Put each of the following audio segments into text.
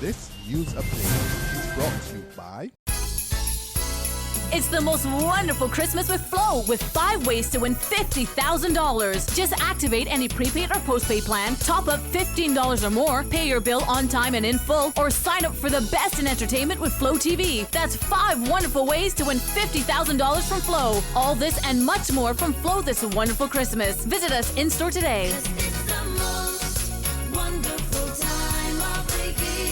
This news update is brought to you by... It's the most wonderful Christmas with Flow, with 5 ways to win $50,000. Just activate any prepaid or postpaid plan, top up $15 or more, pay your bill on time and in full, or sign up for the best in entertainment with Flow TV. That's 5 wonderful ways to win $50,000 from Flow. All this and much more from Flow this wonderful Christmas. Visit us in-store today. It's the most wonderful time of the year.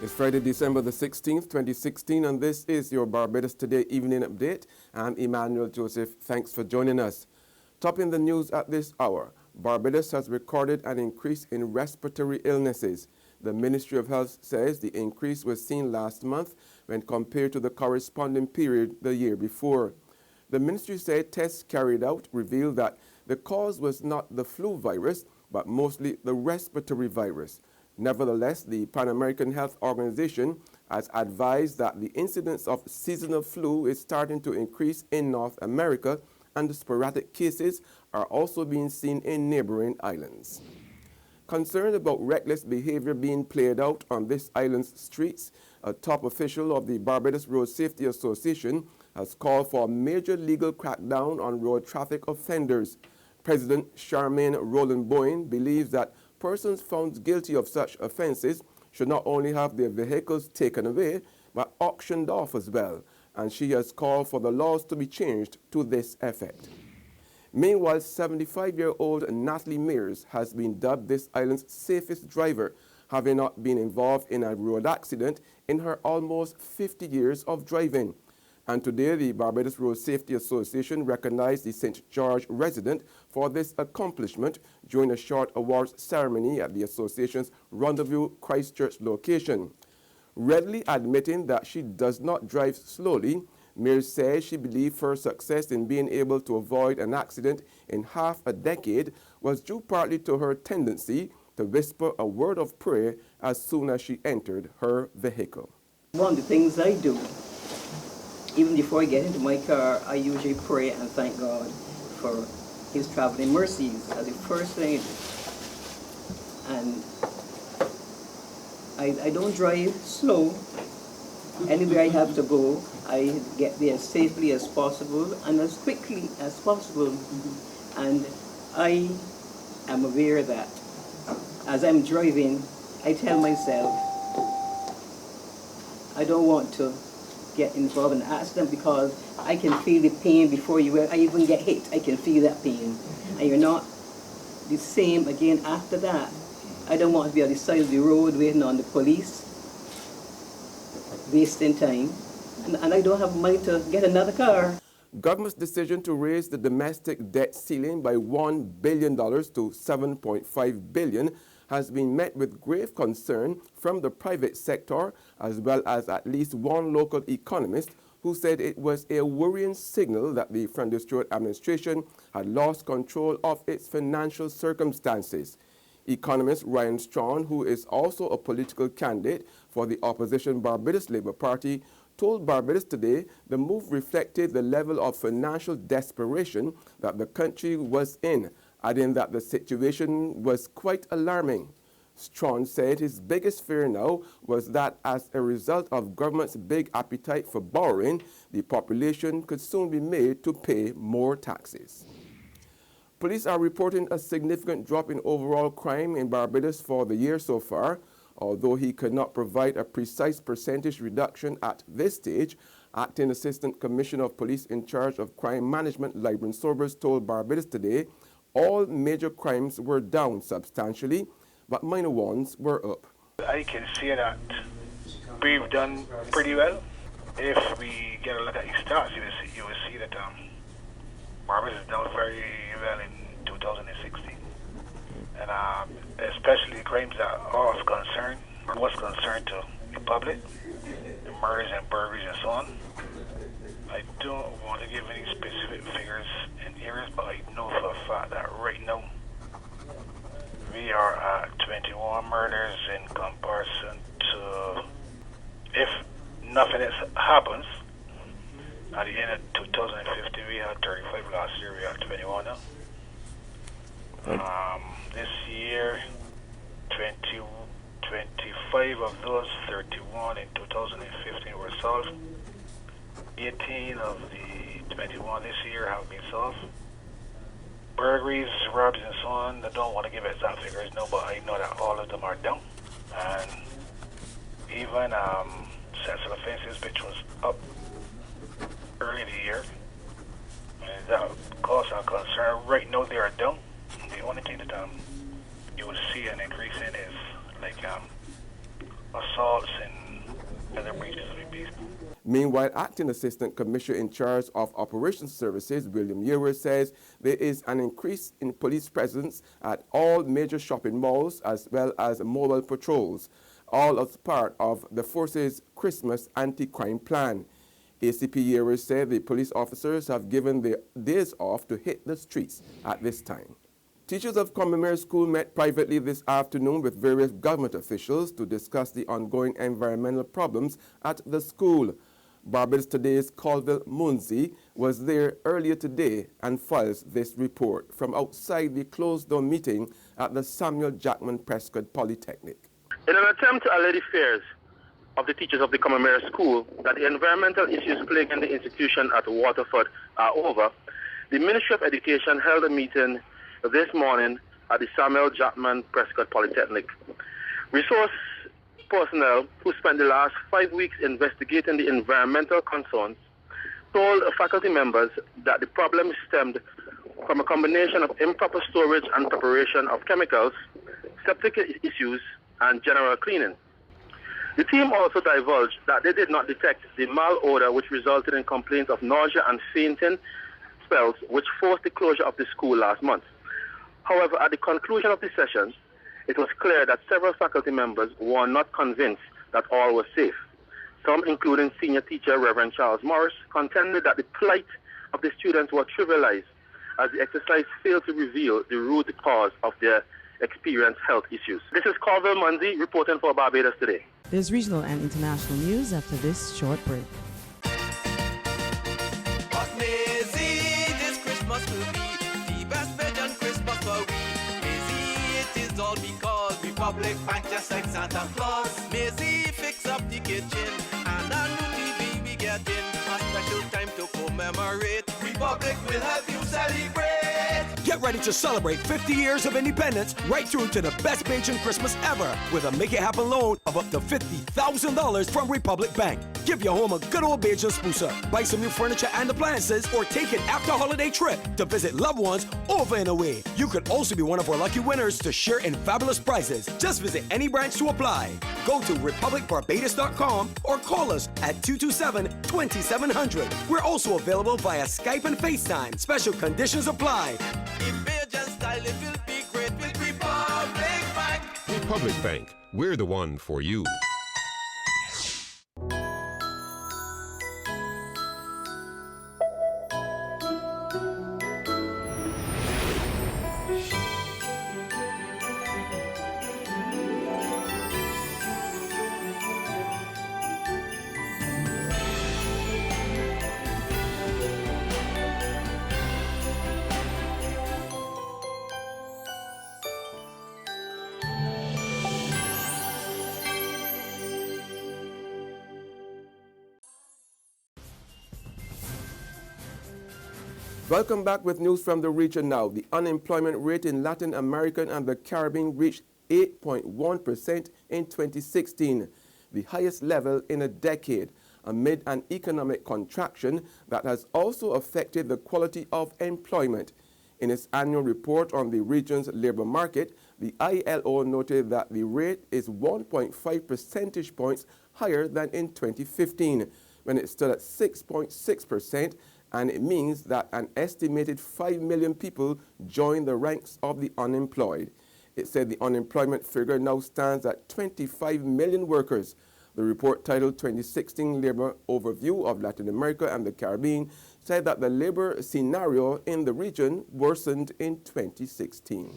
It's Friday, December the 16th, 2016, and this is your Barbados Today Evening Update. I'm Emmanuel Joseph. Thanks for joining us. Topping the news at this hour, Barbados has recorded an increase in respiratory illnesses. The Ministry of Health says the increase was seen last month when compared to the corresponding period the year before. The ministry said tests carried out revealed that the cause was not the flu virus, but mostly the respiratory virus. Nevertheless, the Pan American Health Organization has advised that the incidence of seasonal flu is starting to increase in North America, and the sporadic cases are also being seen in neighboring islands. Concerned about reckless behavior being played out on this island's streets, a top official of the Barbados Road Safety Association has called for a major legal crackdown on road traffic offenders. President Charmaine Roland Boyne believes that persons found guilty of such offenses should not only have their vehicles taken away, but auctioned off as well, and she has called for the laws to be changed to this effect. Meanwhile, 75-year-old Natalie Mears has been dubbed this island's safest driver, having not been involved in a road accident in her almost 50 years of driving. And today, the Barbados Road Safety Association recognized the St. George resident for this accomplishment during a short awards ceremony at the association's Rendezvous Christchurch location. Readily admitting that she does not drive slowly, Mears says she believed her success in being able to avoid an accident in half a decade was due partly to her tendency to whisper a word of prayer as soon as she entered her vehicle. One of the things I do, even before I get into my car, I usually pray and thank God for His traveling mercies as the first thing I do. And I don't drive slow. Anywhere I have to go, I get there as safely as possible and as quickly as possible. And I am aware that as I'm driving, I tell myself, I don't want to get involved in an accident because I can feel the pain before I even get hit. I can feel that pain. And you're not the same again after that. I don't want to be on the side of the road waiting on the police, wasting time. And I don't have money to get another car. Government's decision to raise the domestic debt ceiling by $1 billion to $7.5 billion has been met with grave concern from the private sector, as well as at least one local economist who said it was a worrying signal that the Front Stewart administration had lost control of its financial circumstances. Economist Ryan Strawn, who is also a political candidate for the opposition Barbados Labour Party, told Barbados Today the move reflected the level of financial desperation that the country was in, adding that the situation was quite alarming. Strawn said his biggest fear now was that as a result of government's big appetite for borrowing, the population could soon be made to pay more taxes. Police are reporting a significant drop in overall crime in Barbados for the year so far. Although he could not provide a precise percentage reduction at this stage, Acting Assistant Commissioner of Police in charge of crime management, Libran Sobers, told Barbados Today all major crimes were down substantially, but minor ones were up. I can say that we've done pretty well. If we get a look at the stats, you will see that Barbados is done very well in 2016. And especially crimes that are of concern, or what's concerned to the public, the murders and burglaries and so on. I don't want to give any specific figures and areas, but I know for a fact that right now we are at 21 murders in comparison to, if nothing else happens, at the end of 2015 we had 35 last year we have 21 now. This year, 25 of those 31 in 2015 were solved. 18 of the 21 this year have been solved. Burglaries, robberies, and so on. I don't want to give exact figures, no, but I know that all of them are down. And even sexual offenses, which was up early in the year, and that cause I'm concerned. Right now, they are down. The only thing that you would see an increase in is like assaults and other breaches of the peace. Meanwhile, Acting Assistant Commissioner in charge of Operations Services, William Yewer, says there is an increase in police presence at all major shopping malls as well as mobile patrols, all as part of the force's Christmas anti-crime plan. ACP Yewer said the police officers have given their days off to hit the streets at this time. Teachers of Combermere School met privately this afternoon with various government officials to discuss the ongoing environmental problems at the school. Barbados Today's Colville Munzi was there earlier today and files this report from outside the closed-door meeting at the Samuel Jackman Prescott Polytechnic. In an attempt to allay the fears of the teachers of the Combermere School that the environmental issues plaguing the institution at Waterford are over, the Ministry of Education held a meeting this morning at the Samuel Jackman Prescott Polytechnic. Resource personnel who spent the last 5 weeks investigating the environmental concerns told faculty members that the problem stemmed from a combination of improper storage and preparation of chemicals, septic issues, and general cleaning. The team also divulged that they did not detect the malodor which resulted in complaints of nausea and fainting spells which forced the closure of the school last month. However, at the conclusion of the session, it was clear that several faculty members were not convinced that all was safe. Some, including senior teacher Reverend Charles Morris, contended that the plight of the students were trivialized as the exercise failed to reveal the root cause of their experienced health issues. This is Colville Munzi reporting for Barbados Today. There's regional and international news after this short break. What Maisie, this Christmas will be the best Belgian Christmas for we. Maisie, it is all because Republic Bank just like Santa Claus. Maisie, fix up the kitchen and a new TV we getting. A special time to commemorate. Republic will help you celebrate. Get ready to celebrate 50 years of independence right through to the best Bajan Christmas ever with a Make It Happen loan of up to $50,000 from Republic Bank. Give your home a good old Bajan spooser, buy some new furniture and appliances, or take an after-holiday trip to visit loved ones over and away. You could also be one of our lucky winners to share in fabulous prizes. Just visit any branch to apply. Go to republicbarbados.com or call us at 227-2700. We're also available via Skype and FaceTime. Special conditions apply. In Bajan style, it will be great with Republic Bank. Republic Bank, we're the one for you. Welcome back with news from the region now. The unemployment rate in Latin America and the Caribbean reached 8.1% in 2016, the highest level in a decade, amid an economic contraction that has also affected the quality of employment. In its annual report on the region's labor market, the ILO noted that the rate is 1.5 percentage points higher than in 2015, when it stood at 6.6%, and it means that an estimated 5 million people join the ranks of the unemployed. It said the unemployment figure now stands at 25 million workers. The report, titled 2016 Labor Overview of Latin America and the Caribbean, said that the labor scenario in the region worsened in 2016.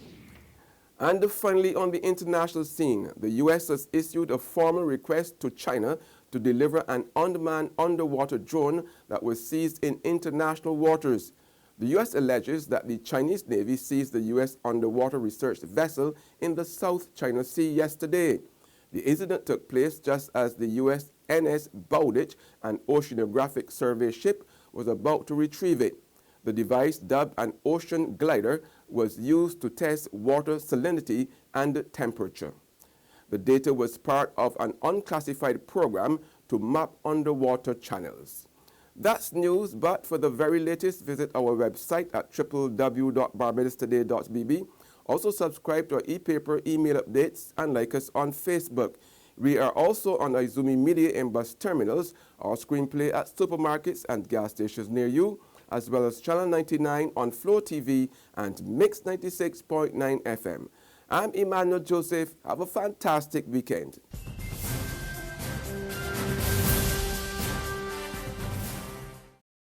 And finally, on the international scene, the U.S. has issued a formal request to China to deliver an unmanned underwater drone that was seized in international waters. The U.S. alleges that the Chinese Navy seized the U.S. underwater research vessel in the South China Sea yesterday. The incident took place just as the U.S. NS Bowditch, an oceanographic survey ship, was about to retrieve it. The device, dubbed an ocean glider, was used to test water salinity and temperature. The data was part of an unclassified program to map underwater channels. That's news, but for the very latest, visit our website at www.barbadostoday.bb. Also subscribe to our e-paper email updates and like us on Facebook. We are also on Izumi Media in bus terminals, our screenplay at supermarkets and gas stations near you, as well as Channel 99 on Flow TV and Mix 96.9 FM. I'm Emmanuel Joseph. Have a fantastic weekend.